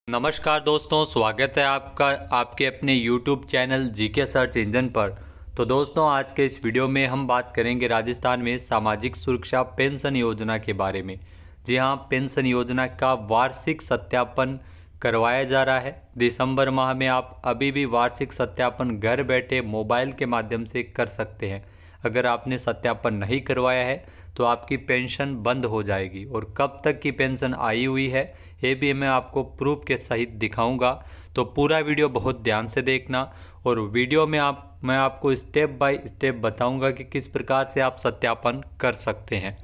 नमस्कार दोस्तों, स्वागत है आपका आपके अपने YouTube channel GK search engine पर। तो दोस्तों, आज के इस वीडियो में हम बात करेंगे राजस्थान में सामाजिक सुरक्षा पेंशन योजना के बारे में। जी हाँ, पेंशन योजना का वार्षिक सत्यापन करवाया जा रहा है। दिसंबर माह में आप अभी भी वार्षिक सत्यापन घर बैठे मोबाइल के माध्यम से कर सकते हैं। अगर आपने सत्यापन नहीं करवाया है तो आपकी पेंशन बंद हो जाएगी, और कब तक की पेंशन आई हुई है ये भी मैं आपको प्रूफ के सहित दिखाऊंगा। तो पूरा वीडियो बहुत ध्यान से देखना, और वीडियो में मैं आपको स्टेप बाय स्टेप बताऊंगा कि किस प्रकार से आप सत्यापन कर सकते हैं।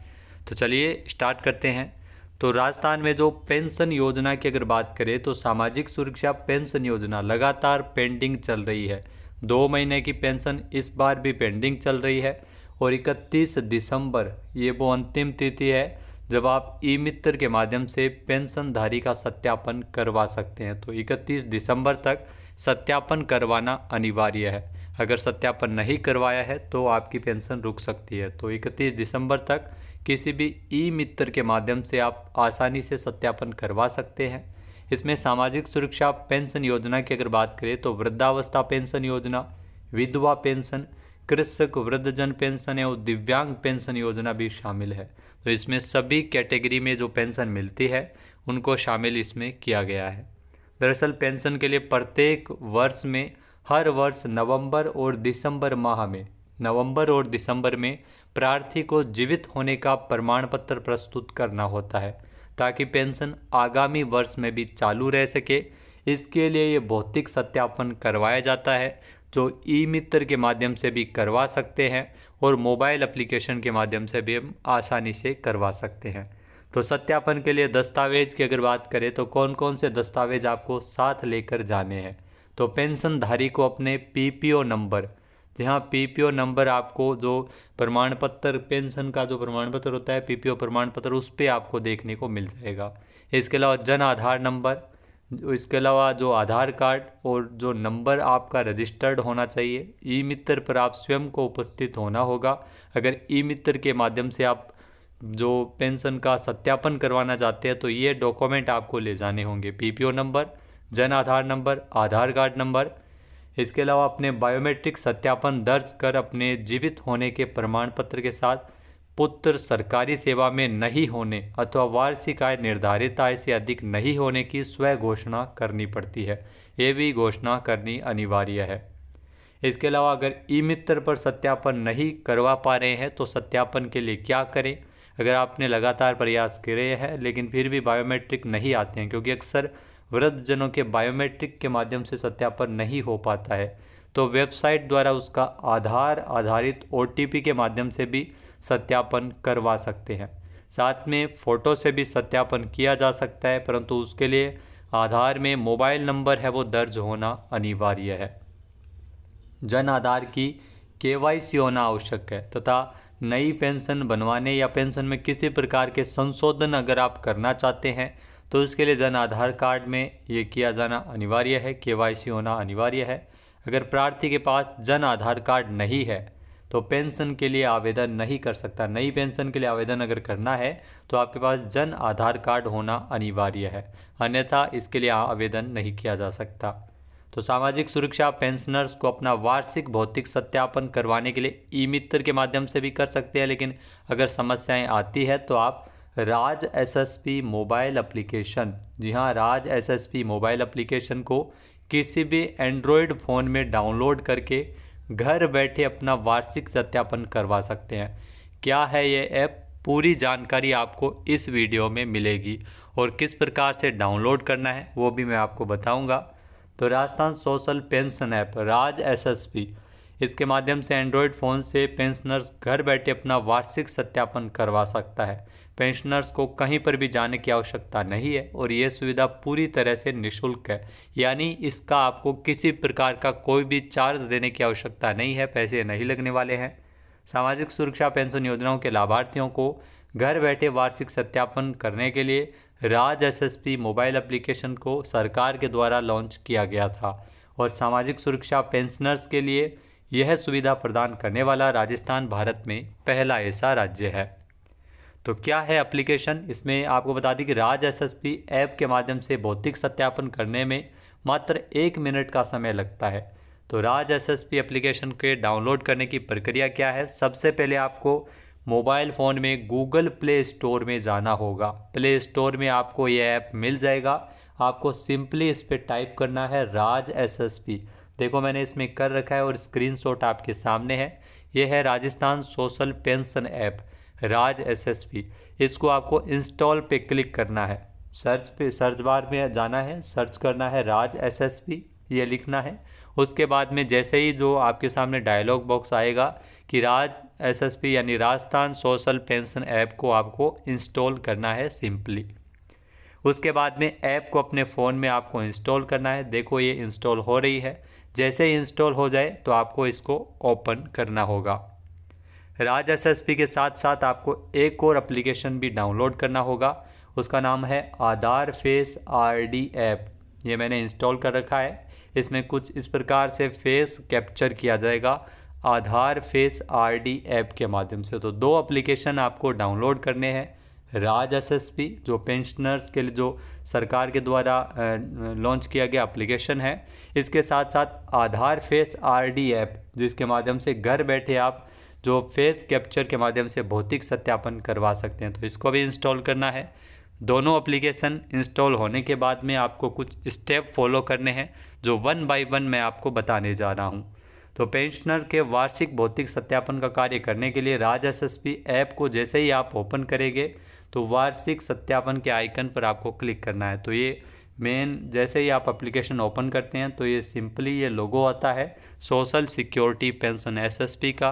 तो चलिए स्टार्ट करते हैं। तो राजस्थान में जो पेंशन योजना की अगर बात करें तो सामाजिक सुरक्षा पेंशन योजना लगातार पेंडिंग चल रही है। 2 महीने की पेंशन इस बार भी पेंडिंग चल रही है, और 31 दिसंबर ये वो अंतिम तिथि है जब आप ई मित्र के माध्यम से पेंशनधारी का सत्यापन करवा सकते हैं। तो 31 दिसंबर तक सत्यापन करवाना अनिवार्य है। अगर सत्यापन नहीं करवाया है तो आपकी पेंशन रुक सकती है। तो 31 दिसंबर तक किसी भी ई मित्र के माध्यम से आप आसानी से सत्यापन करवा सकते हैं। इसमें सामाजिक सुरक्षा पेंशन योजना की अगर बात करें तो वृद्धावस्था पेंशन योजना, विधवा पेंशन, कृषक वृद्धजन पेंशन एवं दिव्यांग पेंशन योजना भी शामिल है। तो इसमें सभी कैटेगरी में जो पेंशन मिलती है उनको शामिल इसमें किया गया है। दरअसल पेंशन के लिए प्रत्येक वर्ष में हर वर्ष नवंबर और दिसंबर में प्रार्थी को जीवित होने का प्रमाण पत्र प्रस्तुत करना होता है, ताकि पेंशन आगामी वर्ष में भी चालू रह सके। इसके लिए ये भौतिक सत्यापन करवाया जाता है, जो ई मित्र के माध्यम से भी करवा सकते हैं, और मोबाइल एप्लीकेशन के माध्यम से भी हम आसानी से करवा सकते हैं। तो सत्यापन के लिए दस्तावेज की अगर बात करें तो कौन कौन से दस्तावेज आपको साथ लेकर जाने हैं। तो पेंशनधारी को अपने पीपीओ नंबर, जहाँ पीपीओ नंबर आपको जो प्रमाण पत्र, पेंशन का जो प्रमाण पत्र होता है पीपीओ प्रमाण पत्र, उस पर आपको देखने को मिल जाएगा। इसके अलावा जन आधार नंबर, इसके अलावा जो आधार कार्ड और जो नंबर आपका रजिस्टर्ड होना चाहिए। ई मित्र पर आप स्वयं को उपस्थित होना होगा। अगर ई मित्र के माध्यम से आप जो पेंशन का सत्यापन करवाना चाहते हैं तो ये डॉक्यूमेंट आपको ले जाने होंगे: PPO number, Jan Aadhaar number, आधार कार्ड नंबर। इसके अलावा अपने बायोमेट्रिक सत्यापन दर्ज कर अपने जीवित होने के प्रमाण पत्र के साथ पुत्र सरकारी सेवा में नहीं होने अथवा वार्षिक आय निर्धारित आय से अधिक नहीं होने की स्व घोषणा करनी पड़ती है। ये भी घोषणा करनी अनिवार्य है। इसके अलावा अगर ई मित्र पर सत्यापन नहीं करवा पा रहे हैं तो सत्यापन के लिए क्या करें। अगर आपने लगातार प्रयास करे हैं लेकिन फिर भी बायोमेट्रिक नहीं आते हैं, क्योंकि अक्सर वृद्धजनों के बायोमेट्रिक के माध्यम से सत्यापन नहीं हो पाता है, तो वेबसाइट द्वारा उसका आधार आधारित ओटीपी के माध्यम से भी सत्यापन करवा सकते हैं। साथ में फ़ोटो से भी सत्यापन किया जा सकता है, परंतु उसके लिए आधार में मोबाइल नंबर है वो दर्ज होना अनिवार्य है। जन आधार की केवाईसी होना आवश्यक है, तथा नई पेंशन बनवाने या पेंशन में किसी प्रकार के संशोधन अगर आप करना चाहते हैं तो उसके लिए जन आधार कार्ड में ये किया जाना अनिवार्य है, केवाईसी होना अनिवार्य है। अगर प्रार्थी के पास जन आधार कार्ड नहीं है तो पेंशन के लिए आवेदन नहीं कर सकता। नई पेंशन के लिए आवेदन अगर करना है तो आपके पास जन आधार कार्ड होना अनिवार्य है, अन्यथा इसके लिए आवेदन नहीं किया जा सकता। तो सामाजिक सुरक्षा पेंशनर्स को अपना वार्षिक भौतिक सत्यापन करवाने के लिए ई मित्र के माध्यम से भी कर सकते हैं, लेकिन अगर समस्याएं आती है तो आप राज एसएसपी मोबाइल एप्लीकेशन, जी हाँ, राज एसएसपी मोबाइल एप्लीकेशन को किसी भी एंड्रॉयड फ़ोन में डाउनलोड करके घर बैठे अपना वार्षिक सत्यापन करवा सकते हैं। क्या है ये ऐप, पूरी जानकारी आपको इस वीडियो में मिलेगी, और किस प्रकार से डाउनलोड करना है वो भी मैं आपको बताऊंगा। तो राजस्थान सोशल पेंशन ऐप राज एसएसपी, इसके माध्यम से एंड्रॉयड फ़ोन से पेंशनर्स घर बैठे अपना वार्षिक सत्यापन करवा सकता है। पेंशनर्स को कहीं पर भी जाने की आवश्यकता नहीं है, और ये सुविधा पूरी तरह से निःशुल्क है, यानी इसका आपको किसी प्रकार का कोई भी चार्ज देने की आवश्यकता नहीं है, पैसे नहीं लगने वाले हैं। सामाजिक सुरक्षा पेंशन योजनाओं के लाभार्थियों को घर बैठे वार्षिक सत्यापन करने के लिए राज एसएसपी मोबाइल एप्लीकेशन को सरकार के द्वारा लॉन्च किया गया था, और सामाजिक सुरक्षा पेंशनर्स के लिए यह सुविधा प्रदान करने वाला राजस्थान भारत में पहला ऐसा राज्य है। तो क्या है एप्लीकेशन, इसमें आपको बता दें कि राज एसएसपी ऐप के माध्यम से भौतिक सत्यापन करने में मात्र 1 मिनट का समय लगता है। तो राज एसएसपी एप्लीकेशन के डाउनलोड करने की प्रक्रिया क्या है, सबसे पहले आपको मोबाइल फ़ोन में गूगल प्ले स्टोर में जाना होगा। प्ले स्टोर में आपको ये ऐप मिल जाएगा। आपको सिंपली इस पर टाइप करना है राज एसएसपी। देखो मैंने इसमें कर रखा है और स्क्रीनशॉट आपके सामने है। ये है राजस्थान सोशल पेंशन ऐप राज एसएसपी। इसको आपको इंस्टॉल पे क्लिक करना है। सर्च बार में जाना है, सर्च करना है राज एसएसपी, ये लिखना है। उसके बाद में जैसे ही जो आपके सामने डायलॉग बॉक्स आएगा कि राज एसएसपी यानी राजस्थान सोशल पेंशन ऐप को आपको इंस्टॉल करना है सिंपली। उसके बाद में ऐप को अपने फ़ोन में आपको इंस्टॉल करना है। देखो ये इंस्टॉल हो रही है। जैसे ही इंस्टॉल हो जाए तो आपको इसको ओपन करना होगा। राज एसएसपी के साथ साथ आपको एक और एप्लीकेशन भी डाउनलोड करना होगा। उसका नाम है आधार फेस आरडी ऐप। ये मैंने इंस्टॉल कर रखा है। इसमें कुछ इस प्रकार से फेस कैप्चर किया जाएगा आधार फेस आरडी ऐप के माध्यम से। तो 2 एप्लीकेशन आपको डाउनलोड करने हैं। राज एसएसपी जो पेंशनर्स के लिए जो सरकार के द्वारा लॉन्च किया गया एप्लीकेशन है, इसके साथ साथ आधार फेस आरडी ऐप जिसके माध्यम से घर बैठे आप जो फेस कैप्चर के माध्यम से भौतिक सत्यापन करवा सकते हैं। तो इसको भी इंस्टॉल करना है। दोनों एप्लीकेशन इंस्टॉल होने के बाद में आपको कुछ स्टेप फॉलो करने हैं जो 1 बाय 1 मैं आपको बताने जा रहा हूं। तो पेंशनर के वार्षिक भौतिक सत्यापन का कार्य करने के लिए राज एसएसपी ऐप को जैसे ही आप ओपन करेंगे तो वार्षिक सत्यापन के आइकन पर आपको क्लिक करना है। तो ये मेन जैसे ही आप एप्लीकेशन ओपन करते हैं तो ये सिंपली ये लोगो आता है सोशल सिक्योरिटी पेंशन एसएसपी का,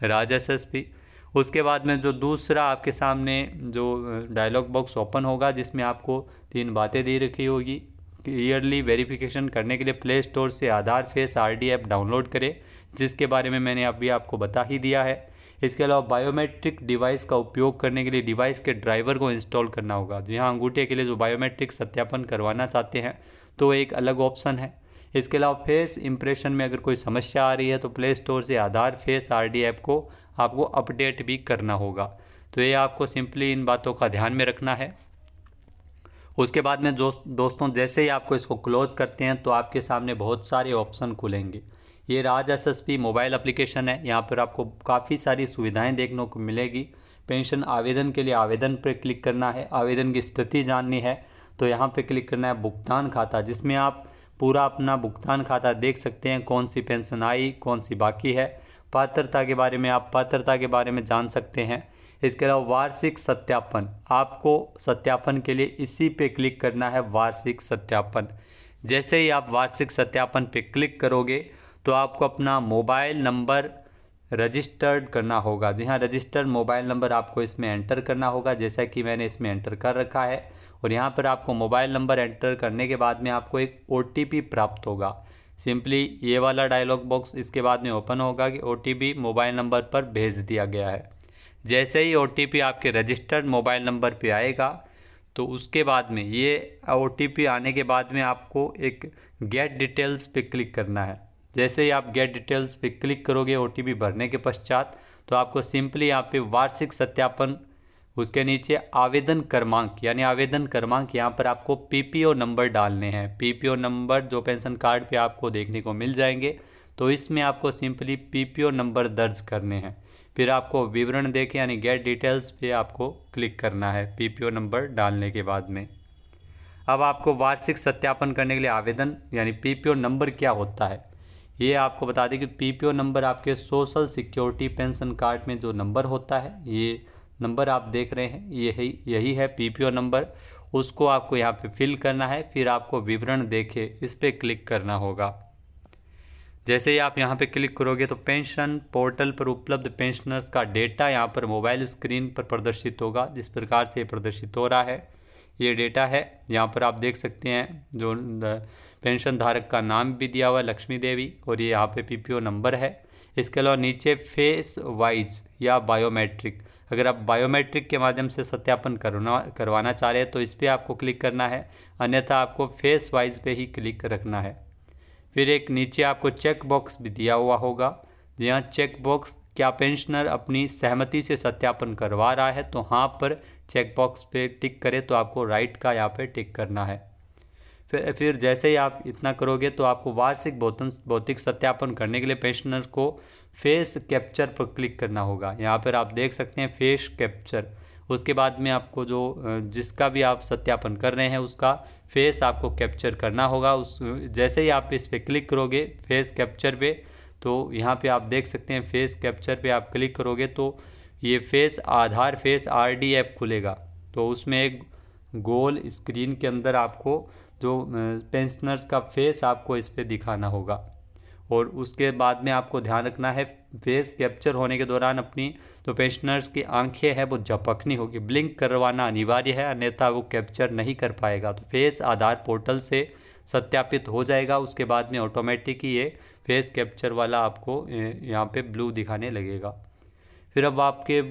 राज एसएसपी। उसके बाद में जो दूसरा आपके सामने जो डायलॉग बॉक्स ओपन होगा जिसमें आपको 3 बातें दी रखी होगी। ईयरली वेरिफिकेशन करने के लिए प्ले स्टोर से आधार फेस आरडी ऐप डाउनलोड करें, जिसके बारे में मैंने अभी आपको बता ही दिया है। इसके अलावा बायोमेट्रिक डिवाइस का उपयोग करने के लिए डिवाइस के ड्राइवर को इंस्टॉल करना होगा। जी हाँ, अंगूठे के लिए जो बायोमेट्रिक सत्यापन करवाना चाहते हैं तो एक अलग ऑप्शन है। इसके अलावा फेस इंप्रेशन में अगर कोई समस्या आ रही है तो प्ले स्टोर से आधार फेस आरडी ऐप को आपको अपडेट भी करना होगा। तो ये आपको सिंपली इन बातों का ध्यान में रखना है। उसके बाद में दोस्तों जैसे ही आपको इसको क्लोज करते हैं तो आपके सामने बहुत सारे ऑप्शन खुलेंगे। ये राज एसएसपी मोबाइल एप्लीकेशन है। यहाँ पर आपको काफ़ी सारी सुविधाएं देखने को मिलेगी। पेंशन आवेदन के लिए आवेदन पर क्लिक करना है। आवेदन की स्थिति जाननी है तो यहाँ पे क्लिक करना है भुगतान खाता, जिसमें आप पूरा अपना भुगतान खाता देख सकते हैं, कौन सी पेंशन आई, कौन सी बाकी है। पात्रता के बारे में आप पात्रता के बारे में जान सकते हैं। इसके अलावा वार्षिक सत्यापन, आपको सत्यापन के लिए इसी पे क्लिक करना है, वार्षिक सत्यापन। जैसे ही आप वार्षिक सत्यापन पे क्लिक करोगे तो आपको अपना मोबाइल नंबर रजिस्टर्ड करना होगा। जी हाँ, रजिस्टर्ड मोबाइल नंबर आपको इसमें एंटर करना होगा, जैसा कि मैंने इसमें एंटर कर रखा है। और यहाँ पर आपको मोबाइल नंबर एंटर करने के बाद में आपको एक OTP प्राप्त होगा। सिंपली ये वाला डायलॉग बॉक्स इसके बाद में ओपन होगा कि OTP मोबाइल नंबर पर भेज दिया गया है। जैसे ही OTP आपके रजिस्टर्ड मोबाइल नंबर पे आएगा तो उसके बाद में ये OTP आने के बाद में आपको एक गेट डिटेल्स पे क्लिक करना है। जैसे ही आप गेट डिटेल्स पे क्लिक करोगे OTP भरने के पश्चात तो आपको सिंपली यहाँ पे वार्षिक सत्यापन, उसके नीचे आवेदन क्रमांक यानी आवेदन क्रमांक यहाँ पर आपको PPO नंबर डालने हैं। PPO नंबर जो पेंशन कार्ड पे आपको देखने को मिल जाएंगे, तो इसमें आपको सिंपली PPO नंबर दर्ज करने हैं। फिर आपको विवरण देके यानी गेट डिटेल्स पे आपको क्लिक करना है PPO नंबर डालने के बाद में। अब आपको वार्षिक सत्यापन करने के लिए आवेदन यानी PPO नंबर क्या होता है ये आपको बता दें कि PPO नंबर आपके सोशल सिक्योरिटी पेंशन कार्ड में जो नंबर होता है, ये नंबर आप देख रहे हैं, यही है PPO नंबर। उसको आपको यहाँ पे फिल करना है। फिर आपको विवरण देके इस पर क्लिक करना होगा। जैसे ही आप यहाँ पे क्लिक करोगे तो पेंशन पोर्टल पर उपलब्ध पेंशनर्स का डेटा यहाँ पर मोबाइल स्क्रीन पर प्रदर्शित होगा। जिस प्रकार से प्रदर्शित हो रहा है ये डेटा है। यहाँ पर आप देख सकते हैं जो पेंशन धारक का नाम भी दिया हुआ है लक्ष्मी देवी, और ये यहाँ पे PPO नंबर है। इसके अलावा नीचे फेस वाइज या बायोमेट्रिक, अगर आप बायोमेट्रिक के माध्यम से सत्यापन करवाना चाह रहे हैं तो इस पर आपको क्लिक करना है, अन्यथा आपको फेस वाइज पे ही क्लिक रखना है। फिर एक नीचे आपको चेक बॉक्स भी दिया हुआ होगा, जहाँ चेक बॉक्स क्या पेंशनर अपनी सहमति से सत्यापन करवा रहा है, तो हाँ पर चेकबॉक्स पे टिक करें, तो आपको राइट का यहाँ पे टिक करना है। फिर जैसे ही आप इतना करोगे तो आपको वार्षिक भौतिक सत्यापन करने के लिए पेंशनर को फेस कैप्चर पर क्लिक करना होगा। यहाँ पर आप देख सकते हैं फेस कैप्चर। उसके बाद में आपको जो जिसका भी आप सत्यापन कर रहे हैं उसका फेस आपको कैप्चर करना होगा। उस जैसे ही आप इस पर क्लिक करोगे फेस कैप्चर पे, तो यहाँ पे आप देख सकते हैं फेस कैप्चर पे आप क्लिक करोगे तो ये आधार फेस RD ऐप खुलेगा। तो उसमें एक गोल स्क्रीन के अंदर आपको जो पेंशनर्स का फेस आपको इस पर दिखाना होगा। और उसके बाद में आपको ध्यान रखना है फेस कैप्चर होने के दौरान अपनी जो पेंशनर्स की आंखें हैं वो झपकनी होगी, ब्लिंक करवाना अनिवार्य है, अन्यथा वो कैप्चर नहीं कर पाएगा। तो फेस आधार पोर्टल से सत्यापित हो जाएगा, उसके बाद में ऑटोमेटिक ही ये फेस कैप्चर वाला आपको यहाँ पे ब्लू दिखाने लगेगा। फिर अब आपके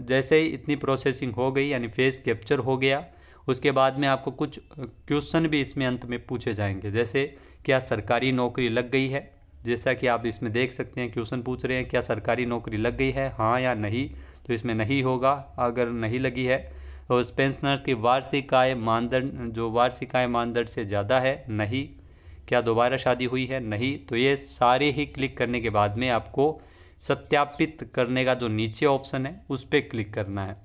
जैसे ही इतनी प्रोसेसिंग हो गई यानी फेस कैप्चर हो गया, उसके बाद में आपको कुछ क्वेश्चन भी इसमें अंत में पूछे जाएंगे, जैसे क्या सरकारी नौकरी लग गई है। जैसा कि आप इसमें देख सकते हैं क्वेश्चन पूछ रहे हैं क्या सरकारी नौकरी लग गई है, हाँ या नहीं। तो इसमें नहीं होगा अगर नहीं लगी है। तो उस पेंशनर्स की वार्षिक आय मानदंड जो वार्षिक आय मानदंड से ज़्यादा है, नहीं। क्या दोबारा शादी हुई है, नहीं। तो ये सारे ही क्लिक करने के बाद में आपको सत्यापित करने का जो नीचे ऑप्शन है उस पर क्लिक करना है।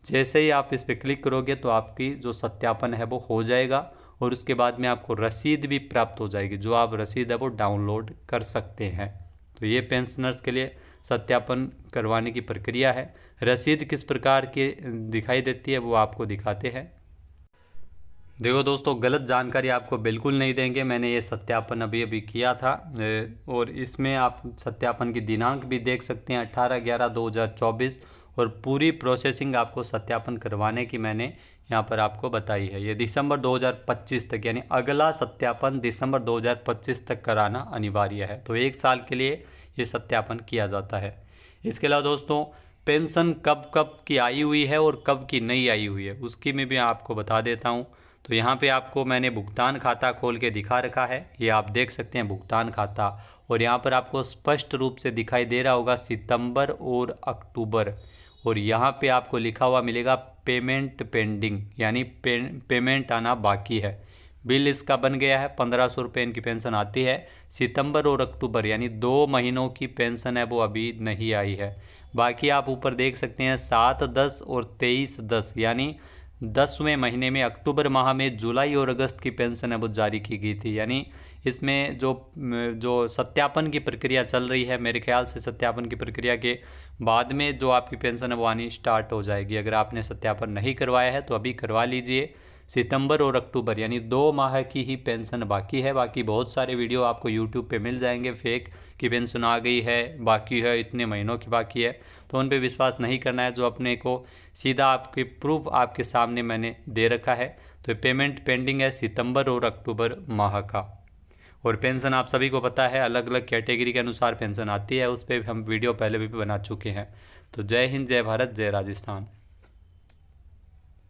जैसे ही आप इस पर क्लिक करोगे तो आपकी जो सत्यापन है वो हो जाएगा और उसके बाद में आपको रसीद भी प्राप्त हो जाएगी, जो आप रसीद है वो डाउनलोड कर सकते हैं। तो ये पेंशनर्स के लिए सत्यापन करवाने की प्रक्रिया है। रसीद किस प्रकार की दिखाई देती है वो आपको दिखाते हैं। देखो दोस्तों, गलत जानकारी आपको बिल्कुल नहीं देंगे। मैंने ये सत्यापन अभी किया था और इसमें आप सत्यापन की दिनांक भी देख सकते हैं 18/11/2024 और पूरी प्रोसेसिंग आपको सत्यापन करवाने की मैंने यहाँ पर आपको बताई है। ये दिसंबर 2025 तक यानी अगला सत्यापन दिसंबर 2025 तक कराना अनिवार्य है। तो 1 साल के लिए ये सत्यापन किया जाता है। इसके अलावा दोस्तों, पेंशन कब कब की आई हुई है और कब की नहीं आई हुई है उसकी मैं भी आपको बता देता हूँ। तो यहाँ पे आपको मैंने भुगतान खाता खोल के दिखा रखा है, ये आप देख सकते हैं भुगतान खाता। और यहाँ पर आपको स्पष्ट रूप से दिखाई दे रहा होगा सितंबर और अक्टूबर, और यहाँ पे आपको लिखा हुआ मिलेगा पेमेंट पेंडिंग यानी पेमेंट आना बाकी है। बिल इसका बन गया है, 1500 रुपये इनकी पेंशन आती है। सितंबर और अक्टूबर यानी 2 महीनों की पेंशन है वो अभी नहीं आई है। बाकी आप ऊपर देख सकते हैं 7/10 और 23/10 यानी 10वें महीने में अक्टूबर माह में जुलाई और अगस्त की पेंशन है वो जारी की गई थी। यानी इसमें जो सत्यापन की प्रक्रिया चल रही है, मेरे ख्याल से सत्यापन की प्रक्रिया के बाद में जो आपकी पेंशन है वो आनी स्टार्ट हो जाएगी। अगर आपने सत्यापन नहीं करवाया है तो अभी करवा लीजिए। सितंबर और अक्टूबर यानी 2 माह की ही पेंशन बाकी है। बाकी बहुत सारे वीडियो आपको यूट्यूब पे मिल जाएंगे फेक की पेंशन आ गई है, बाकी है, इतने महीनों की बाकी है, तो उन पे विश्वास नहीं करना है। जो अपने को सीधा आपके प्रूफ आपके सामने मैंने दे रखा है। तो पेमेंट पेंडिंग है सितंबर और अक्टूबर माह का। और पेंशन आप सभी को पता है अलग अलग कैटेगरी के अनुसार पेंशन आती है, उस पर हम वीडियो पहले भी बना चुके हैं। तो जय हिंद, जय भारत, जय राजस्थान।